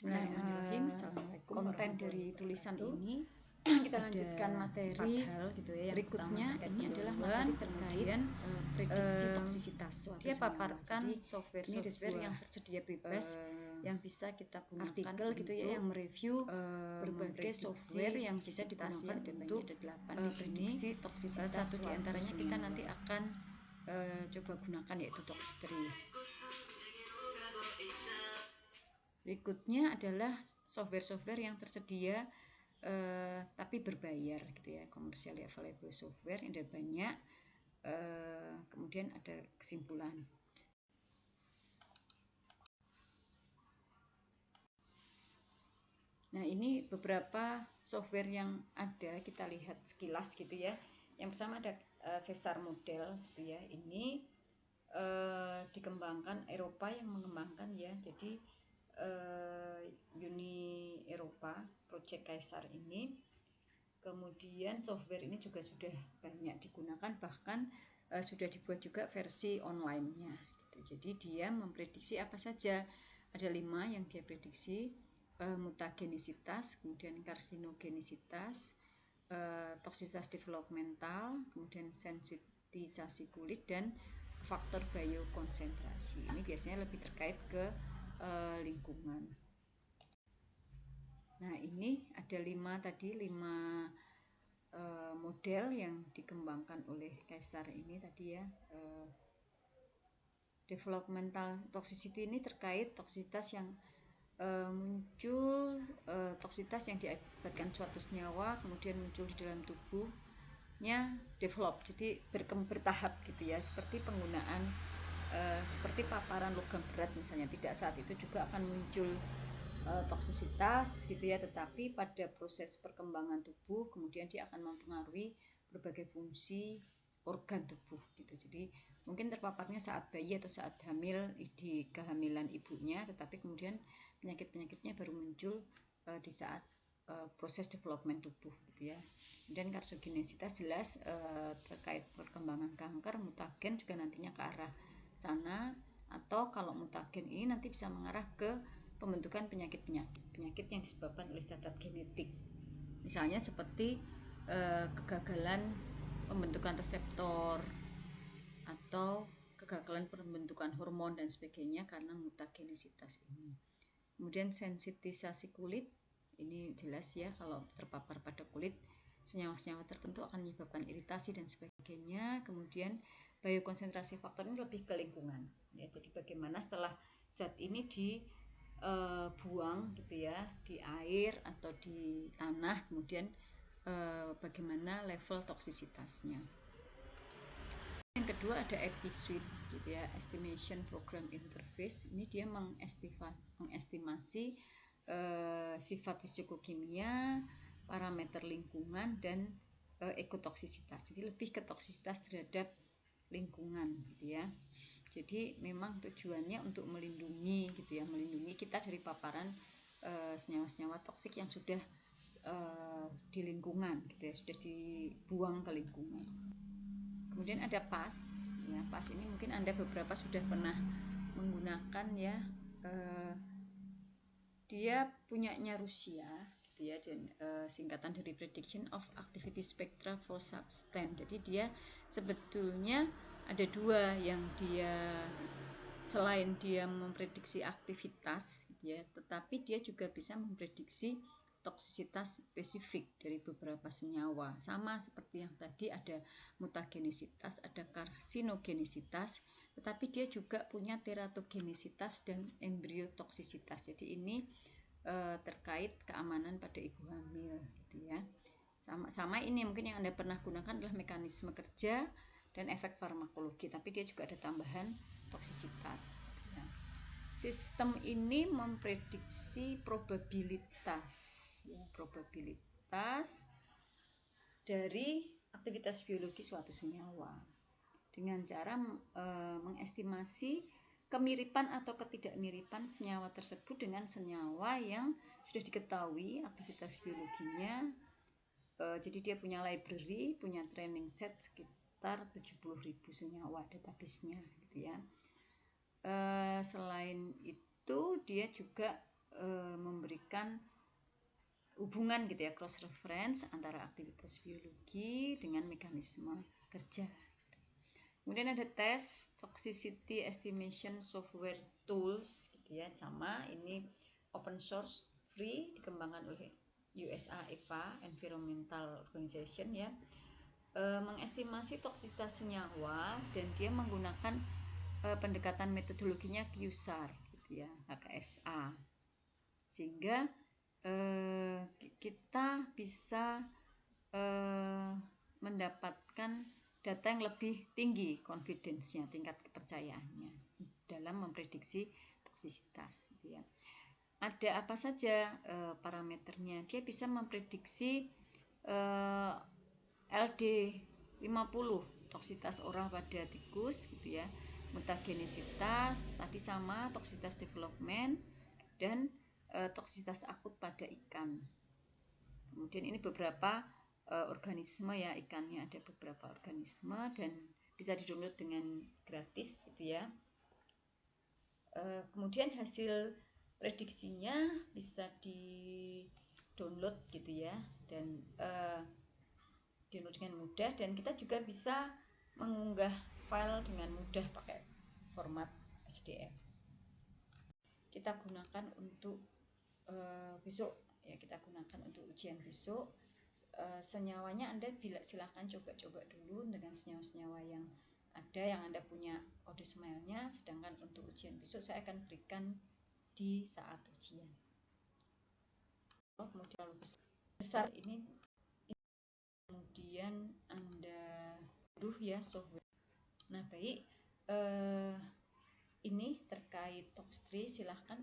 Bismillahirrahmanirrahim. Assalamualaikum. Konten dari tulisan ini kita lanjutkan materi hal gitu ya. Yang berikutnya ini adalah materi terkait prediksi toksisitas suatu dia paparkan software yang tersedia bebas yang bisa kita gunakan artikel gitu ya, yang mereview berbagai software yang bisa digunakan untuk prediksi toksisitas. Satu di antaranya kita nanti akan coba gunakan, yaitu Toxtree. Berikutnya adalah software-software yang tersedia tapi berbayar gitu ya, commercially available software yang ada banyak. Kemudian ada kesimpulan. Nah, ini beberapa software yang ada, kita lihat sekilas gitu ya. Yang pertama ada Caesar model gitu ya. Ini dikembangkan Eropa yang mengembangkan ya. Jadi Uni Eropa, Project Caesar ini. Kemudian software ini juga sudah banyak digunakan, bahkan sudah dibuat juga versi online-nya gitu. Jadi dia memprediksi apa saja. Ada 5 yang dia prediksi: mutagenisitas, kemudian karsinogenisitas, toksisitas developmental, kemudian sensitisasi kulit, dan faktor biokonsentrasi. Ini biasanya lebih terkait ke lingkungan. Nah, ini ada 5 model yang dikembangkan oleh Caesar ini tadi ya. Developmental toxicity ini terkait toksisitas yang muncul, toksisitas yang diakibatkan suatu senyawa kemudian muncul di dalam tubuhnya, develop, jadi bertahap gitu ya, seperti penggunaan seperti paparan logam berat misalnya. Tidak saat itu juga akan muncul toksisitas gitu ya, tetapi pada proses perkembangan tubuh kemudian dia akan mempengaruhi berbagai fungsi organ tubuh gitu. Jadi mungkin terpaparnya saat bayi atau saat hamil di kehamilan ibunya, tetapi kemudian penyakit-penyakitnya baru muncul di saat proses development tubuh gitu ya. Dan karsogenesitas jelas terkait perkembangan kanker, mutagen juga nantinya ke arah sana, atau kalau mutagen ini nanti bisa mengarah ke pembentukan penyakit yang disebabkan oleh cacat genetik. Misalnya seperti kegagalan pembentukan reseptor atau kegagalan pembentukan hormon dan sebagainya karena mutagenisitas ini. Kemudian sensitisasi kulit, ini jelas ya, kalau terpapar pada kulit senyawa-senyawa tertentu akan menyebabkan iritasi dan sebagainya. Kemudian biokonsentrasi faktor ini lebih ke lingkungan ya, jadi bagaimana setelah zat ini dibuang gitu ya, di air atau di tanah, kemudian bagaimana level toksisitasnya. Yang kedua ada EPI-Suite gitu ya, Estimation Program Interface. Ini dia mengestimasi sifat fisikokimia, parameter lingkungan, dan ekotoksisitas. Jadi lebih ke toksisitas terhadap lingkungan gitu ya. Jadi memang tujuannya untuk melindungi gitu ya, melindungi kita dari paparan senyawa-senyawa toksik yang sudah di lingkungan gitu ya, sudah dibuang ke lingkungan. Kemudian ada PAS ya. PAS ini mungkin Anda beberapa sudah pernah menggunakan ya. Dia punyanya Rusia gitu ya, dan singkatan dari Prediction of Activity Spectra for Substance. Jadi dia sebetulnya ada 2 yang dia, selain dia memprediksi aktivitas gitu ya, tetapi dia juga bisa memprediksi toksisitas spesifik dari beberapa senyawa. Sama seperti yang tadi, ada mutagenisitas, ada karsinogenisitas, tetapi dia juga punya teratogenisitas dan embriotoksisitas. Jadi ini terkait keamanan pada ibu hamil gitu ya. Sama ini mungkin yang Anda pernah gunakan adalah mekanisme kerja dan efek farmakologi, tapi dia juga ada tambahan toksisitas. Nah, sistem ini memprediksi probabilitas ya, probabilitas dari aktivitas biologi suatu senyawa dengan cara mengestimasi kemiripan atau ketidakmiripan senyawa tersebut dengan senyawa yang sudah diketahui aktivitas biologinya. Jadi dia punya library, punya training set sekitar 70.000 senyawa database-nya gitu ya. Selain itu dia juga memberikan hubungan gitu ya, cross reference antara aktivitas biologi dengan mekanisme kerja. Kemudian ada tes toxicity estimation software tools gitu ya, sama ini open source free dikembangkan oleh USA EPA Environmental Organization ya, mengestimasi toksisitas senyawa dan dia menggunakan pendekatan metodologinya QSAR gitu ya, HKSA, sehingga kita bisa mendapatkan data yang lebih tinggi confidence-nya, tingkat kepercayaannya dalam memprediksi toksisitas gitu ya. Ada apa saja parameternya? Dia bisa memprediksi LD50 toksisitas oral pada tikus gitu ya, mutagenisitas tadi sama, toksisitas development, dan toksisitas akut pada ikan. Kemudian ini beberapa organisme ya, ikannya ada beberapa organisme dan bisa di-download dengan gratis gitu ya. Kemudian hasil prediksinya bisa di-download gitu ya, dan download dengan mudah, dan kita juga bisa mengunggah file dengan mudah pakai format SDF. Kita gunakan untuk besok ya, kita gunakan untuk ujian besok. Senyawanya Anda silahkan coba-coba dulu dengan senyawa-senyawa yang ada, yang Anda punya kode smile-nya, sedangkan untuk ujian besok saya akan berikan di saat ujian. Kemudian besar ini kemudian Anda butuh ya software. Nah baik, ini terkait Tox3 silahkan